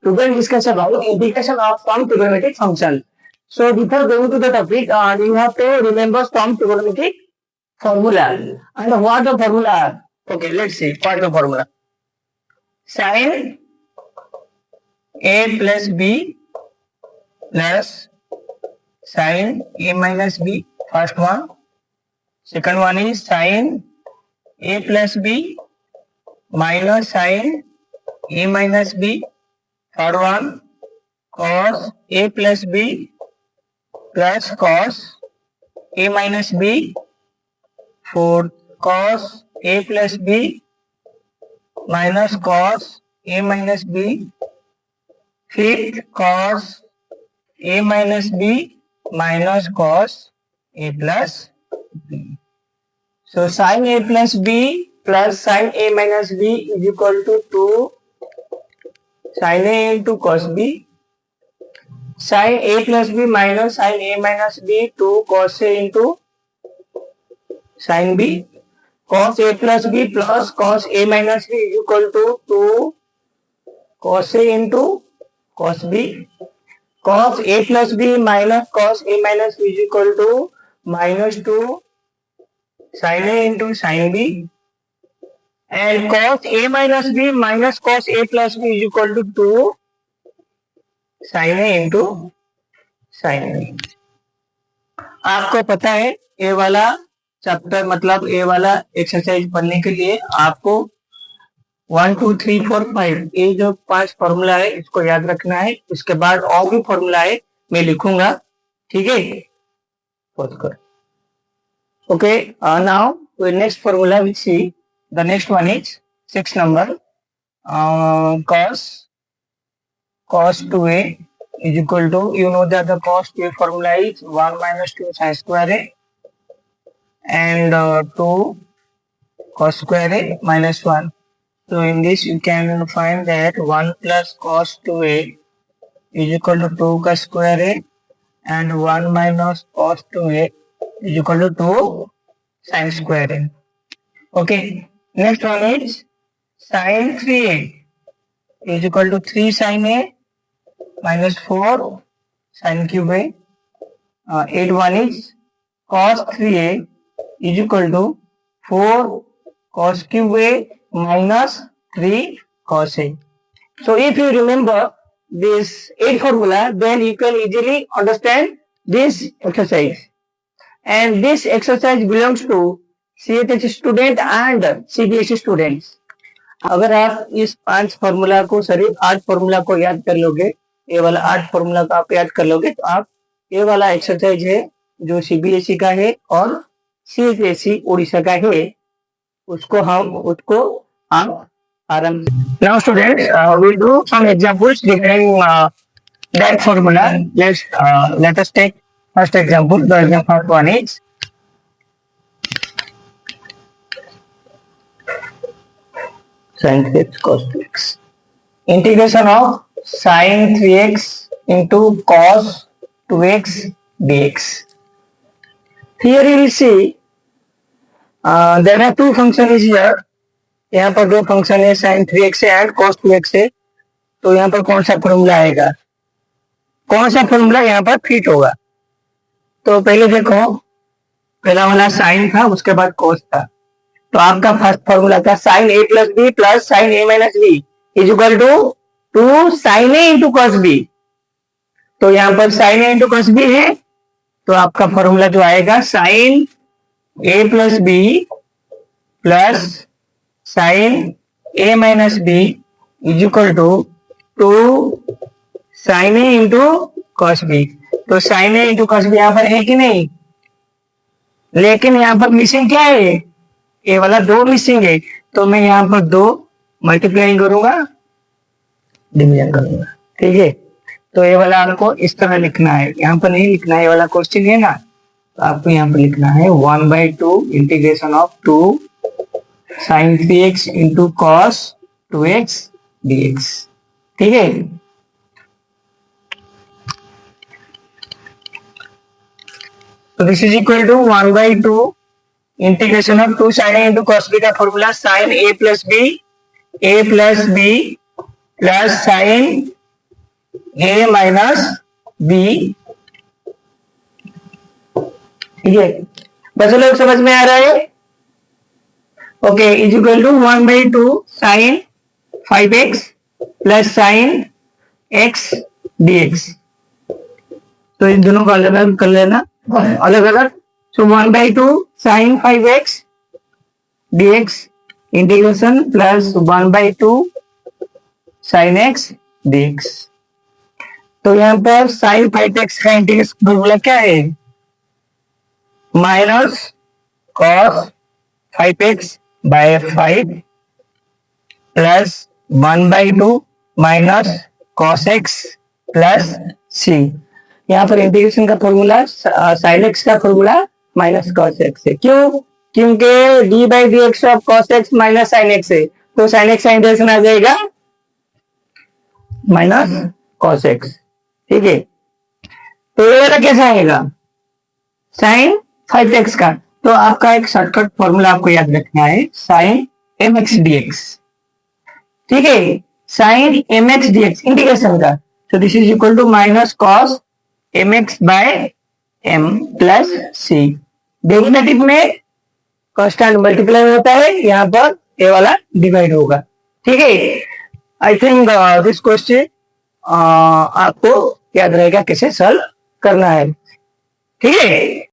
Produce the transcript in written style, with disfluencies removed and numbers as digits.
Today we discuss about integration of some trigonometric function. So before going to the topic, you have to remember some trigonometric formula. And what the formula? Okay, let's see. What the formula? Sin A plus B plus sin A minus B. First one. Second one is sin A plus B minus sin A minus B. Third one, cos A plus B plus cos A minus B. Fourth, cos A plus B minus cos A minus B. Fifth, cos A minus B minus cos A plus B. So sin A plus B plus sin A minus B is equal to 2 sin A into cos B. Sin A plus B minus sin A minus B 2 cos A into sin B. Cos A plus B plus cos A minus B is equal to 2 cos A into cos B. Cos A plus B minus cos A minus B is equal to minus 2 sin A into sin B. And cos A minus B minus cos A plus B is equal to 2 sin A into sin B. आपको पता है ए वाला chapter मतलब ए वाला exercise पढ़ने के लिए आपको 1 2 3 4 5 ये जो 5 फॉर्मूला है इसको याद रखना है। उसके बाद और भी फॉर्मूला है मैं लिखूंगा, ठीक है। Okay, now next formula will see the next one is 6 number cos 2a is equal to, you know that the cos 2a formula is 1 minus 2 sin square a and 2 cos square a minus 1. So in this you can find that 1 plus cos 2a is equal to 2 cos square a and 1 minus cos 2a is equal to 2 sin square a. Okay, next one is sin 3a is equal to 3 sin a minus 4 sin cube a. 8 one is cos 3a is equal to 4 cos cube a minus 3 cos a. So if you remember this 8 formula, then you can easily understand this exercise. And this exercise belongs to CHS student and CBSE students. अगर आप इस 5 formula को सिर्फ 8 formula को याद कर लोगे, ये वाला 8 फॉर्मूला को आप याद कर लोगे तो आप ये वाला एक्सरसाइज है जो सीबीएसई का है और सीएचएसई उड़ीसा का है उसको हम आराम से। Now student we do some examples regarding that formula. Let us take first example. The example one is sin 3x cos 3x. Integration of sin 3x into cos 2x dx. Here you will see there are two functions here. यहाँ पर दो function है sin 3x and cos 2x है। तो यहाँ पर कौन सा फॉर्मूला आएगा, कौन सा फॉर्मूला यहाँ पर फिट होगा? तो पहले देखो, पहला वाला sin था उसके बाद cos था। तो आपका फर्स्ट फॉर्मूला था sin a plus B plus sin a minus B is equal to 2 sin a into cos b। तो यहाँ पर sin a into cos b है तो आपका फॉर्मूला जो आएगा sin a plus B plus sin a minus B is equal to 2 sin a into cos b। तो sin a into cos b यहाँ पर है कि नहीं? लेकिन यहाँ पर मिसिंग क्या है? ये वाला 2 मिसिंग है। तो मैं यहाँ पर 2 मल्टीप्लाई करूंगा, डिवीजन करूंगा, ठीक है। तो ये वाला आपको इस तरह लिखना है, यहाँ पर नहीं लिखना है, ये वाला क्वेश्चन है ना, तो आपको यहाँ पर लिखना है 1/2 integration of 2 sin 3x into cos 2x dx, ठीक है। तो this is equal to 1/2 integration of 2 sin a into cos b का formula sin a plus b plus sin A minus B, ठीक है। बस लोग समझ में आ रहा है? Okay, is equal to 1/2 sine 5x plus sine x dx। तो इन दोनों को अलग अलग कर लेना, अलग अलग। So 1/2 sine 5x dx integration plus 1/2 sine x dx। तो यहाँ पर साइन 5x का इंटीग्रेशन फॉर्मूला क्या है? Minus cos 5x by 5 plus 1/2 minus cos x plus c। यहाँ पर इंटीग्रेशन का फॉर्मूला साइन x का फॉर्मूला माइनस कॉस x है। क्यों? क्योंकि d by D X of cos x minus sine x है, तो साइन x का इंटीग्रेशन आ जाएगा माइनस कॉस x, ठीक है। तो ये वाला कैसा आएगा? साइन 5x का। तो आपका एक शॉर्टकट फॉर्मूला आपको याद रखना है, साइन mx dx, ठीक है। साइन mx dx इंटीग्रेशन का, तो this is equal to minus cos mx by m plus c। Derivative में कांस्टेंट मल्टीप्लाई होता है, यहाँ पर ये वाला डिवाइड होगा, ठीक है। आई थिंक दिस क्वेश्चन आपको याद रहेगा कैसे सॉल्व करना है, ठीक है।